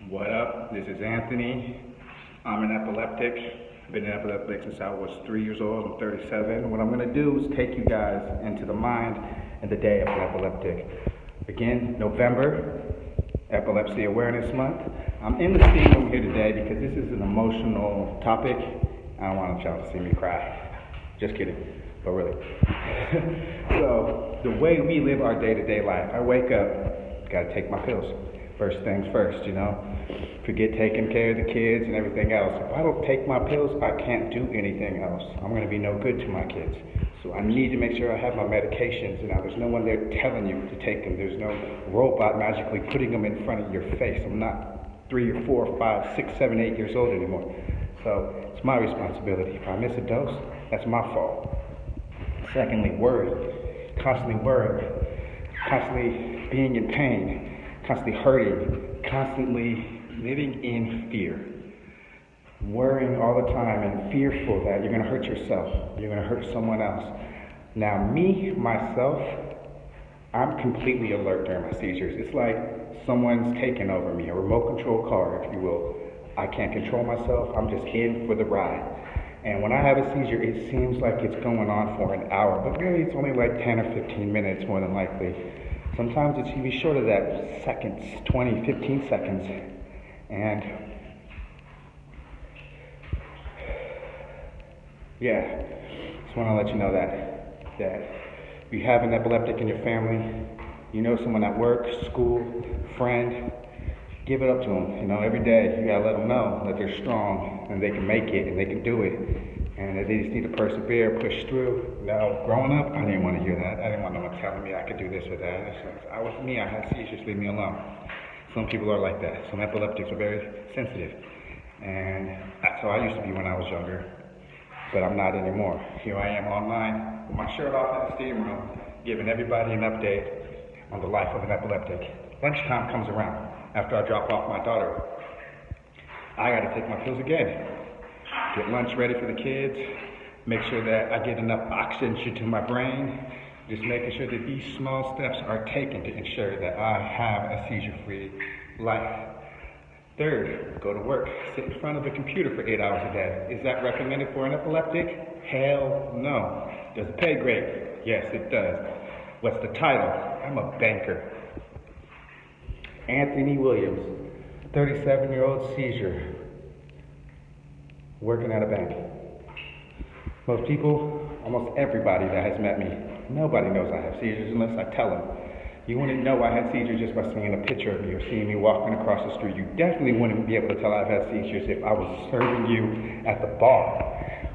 What up? This is Anthony. I'm an epileptic. I've been an epileptic since I was 3 years old. I'm 37. What I'm going to do is take you guys into the mind and the day of an epileptic. Again, November, Epilepsy Awareness Month. I'm in the steam room here today because this is an emotional topic. I don't want y'all to see me cry. Just kidding, but really. So, the way we live our day-to-day life, I wake up, gotta take my pills. First things first, forget taking care of the kids and everything else. If I don't take my pills, I can't do anything else. I'm going to be no good to my kids. So I need to make sure I have my medications. Now, there's no one there telling you to take them. There's no robot magically putting them in front of your face. I'm not 3 or 4 or 5, 6, 7, 8 years old anymore. So it's my responsibility. If I miss a dose, that's my fault. Secondly, worry. Constantly worrying. Constantly being in pain. Constantly hurting, constantly living in fear, worrying all the time and fearful that you're going to hurt yourself, you're going to hurt someone else. Now, myself, I'm completely alert during my seizures. It's like someone's taken over me, a remote control car, if you will. I can't control myself. I'm just in for the ride. And when I have a seizure, it seems like it's going on for an hour, but really it's only like 10 or 15 minutes more than likely. Sometimes it's even short of that, seconds, 20, 15 seconds. And yeah, just want to let you know that if you have an epileptic in your family, you know someone at work, school, friend, give it up to them. Every day you gotta let them know that they're strong and they can make it and they can do it. And they just need to persevere, push through. Now, growing up, I didn't want to hear that. I didn't want no one telling me I could do this or that. I was me, I had seizures, leave me alone. Some people are like that. Some epileptics are very sensitive. And that's how I used to be when I was younger. But I'm not anymore. Here I am online with my shirt off in the steam room, giving everybody an update on the life of an epileptic. Lunchtime comes around after I drop off my daughter. I got to take my pills again. Get lunch ready for the kids, make sure that I get enough oxygen to my brain, just making sure that these small steps are taken to ensure that I have a seizure-free life. Third, go to work, sit in front of a computer for 8 hours a day. Is that recommended for an epileptic? Hell no. Does it pay great? Yes, it does. What's the title? I'm a banker. Anthony Williams, 37-year-old seizure. Working at a bank. Most people, almost everybody that has met me, nobody knows I have seizures unless I tell them. You wouldn't know I had seizures just by seeing a picture of me or seeing me walking across the street. You definitely wouldn't be able to tell I've had seizures if I was serving you at the bar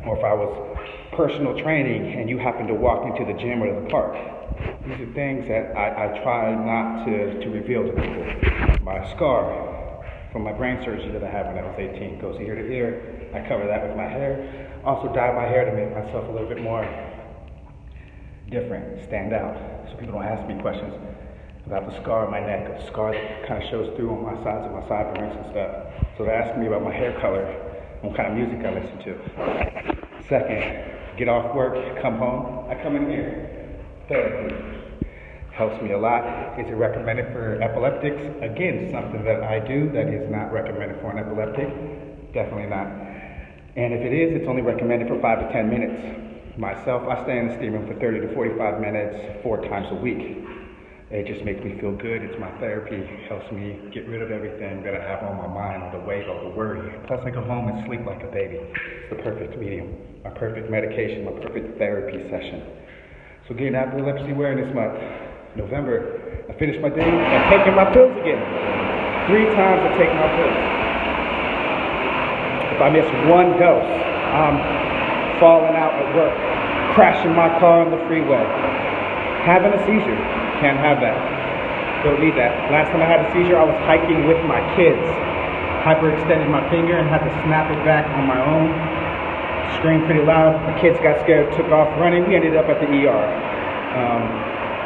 or if I was personal training and you happened to walk into the gym or the park. These are things that I try not to reveal to people. My scar from my brain surgery that I had when I was 18 goes ear to ear. I cover that with my hair. Also dye my hair to make myself a little bit more different, stand out, so people don't ask me questions about the scar on my neck, or the scar that kind of shows through on my sides of my sideburns and stuff. So they're asking me about my hair color and what kind of music I listen to. Second, get off work, come home, I come in here. Therapy helps me a lot. Is it recommended for epileptics? Again, something that I do that is not recommended for an epileptic. Definitely not. And if it is, it's only recommended for 5 to 10 minutes. Myself, I stay in the steam room for 30 to 45 minutes, 4 times a week. It just makes me feel good. It's my therapy. It helps me get rid of everything that I have on my mind, all the weight, all the worry. Plus, I go home and sleep like a baby. It's the perfect medium, my perfect medication, my perfect therapy session. So again, Epilepsy Awareness Month, November, I finished my day and taking my pills again. 3 times I take my pills. If I miss one dose, I'm falling out at work, crashing my car on the freeway, having a seizure. Can't have that. Don't need that. Last time I had a seizure, I was hiking with my kids. Hyperextended my finger and had to snap it back on my own. Screamed pretty loud. The kids got scared, took off running. We ended up at the ER.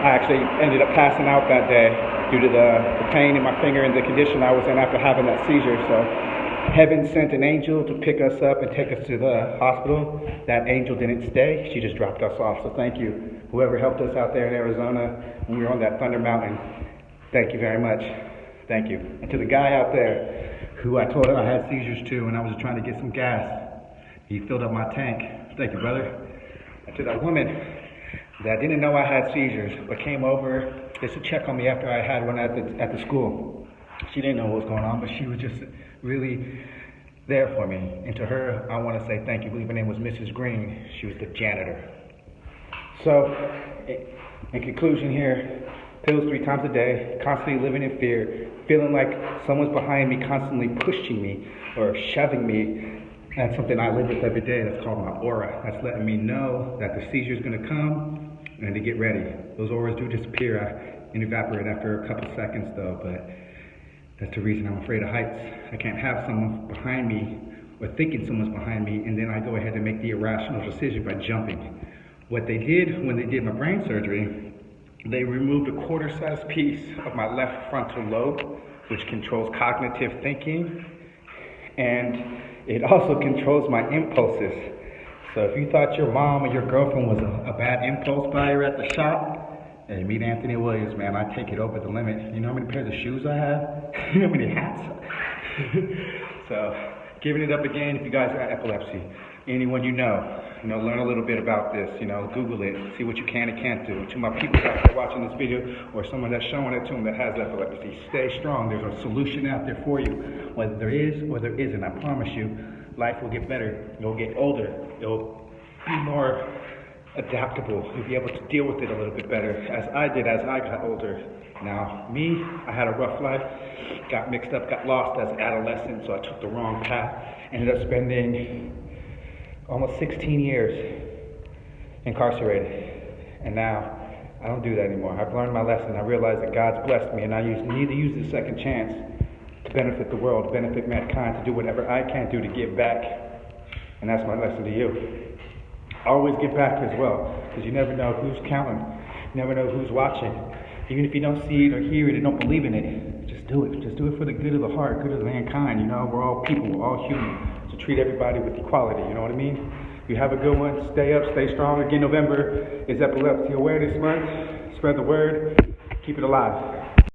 I actually ended up passing out that day due to the pain in my finger and the condition I was in after having that seizure. So heaven sent an angel to pick us up and take us to the hospital. That angel didn't stay. She just dropped us off. So thank you, whoever helped us out there in Arizona when we were on that Thunder Mountain. Thank you very much. Thank you. And to the guy out there who I told him I had seizures too, and I was trying to get some gas, he filled up my tank. Thank you, brother. And to that woman that didn't know I had seizures, but came over just to check on me after I had one at the school. She didn't know what was going on, but she was just really there for me. And to her, I want to say thank you. I believe her name was Mrs. Green. She was the janitor. So, in conclusion here, pills 3 times a day, constantly living in fear, feeling like someone's behind me, constantly pushing me or shoving me. That's something I live with every day. That's called my aura. That's letting me know that the seizure is going to come and to get ready. Those auras do disappear and evaporate after a couple seconds though, but that's the reason I'm afraid of heights. I can't have someone behind me or thinking someone's behind me and then I go ahead and make the irrational decision by jumping. What they did when they did my brain surgery, they removed a quarter-sized piece of my left frontal lobe, which controls cognitive thinking, and it also controls my impulses. So if you thought your mom or your girlfriend was a bad impulse buyer at the shop, hey, meet Anthony Williams, man. I take it over the limit. You know how many pairs of shoes I have? You know how many hats? So, giving it up again if you guys got epilepsy. Anyone you know, learn a little bit about this, Google it, see what you can and can't do. To my people out there watching this video, or someone that's showing it to them that has epilepsy, stay strong. There's a solution out there for you. Whether there is or there isn't, I promise you, life will get better. You'll get older. You'll be more adaptable. You'll be able to deal with it a little bit better, as I did as I got older. Now, me, I had a rough life, got mixed up, got lost as an adolescent, so I took the wrong path. Ended up spending almost 16 years incarcerated, and now I don't do that anymore. I've learned my lesson. I realized that God's blessed me, and I need to use this second chance to benefit the world, to benefit mankind, to do whatever I can do to give back, and that's my lesson to you. Always give back as well, because you never know who's counting, you never know who's watching. Even if you don't see it or hear it and don't believe in it, just do it. Just do it for the good of the heart, good of mankind. We're all people, we're all human. So treat everybody with equality, you know what I mean? You have a good one. Stay up, stay strong. Again, November is Epilepsy Awareness Month. Spread the word. Keep it alive.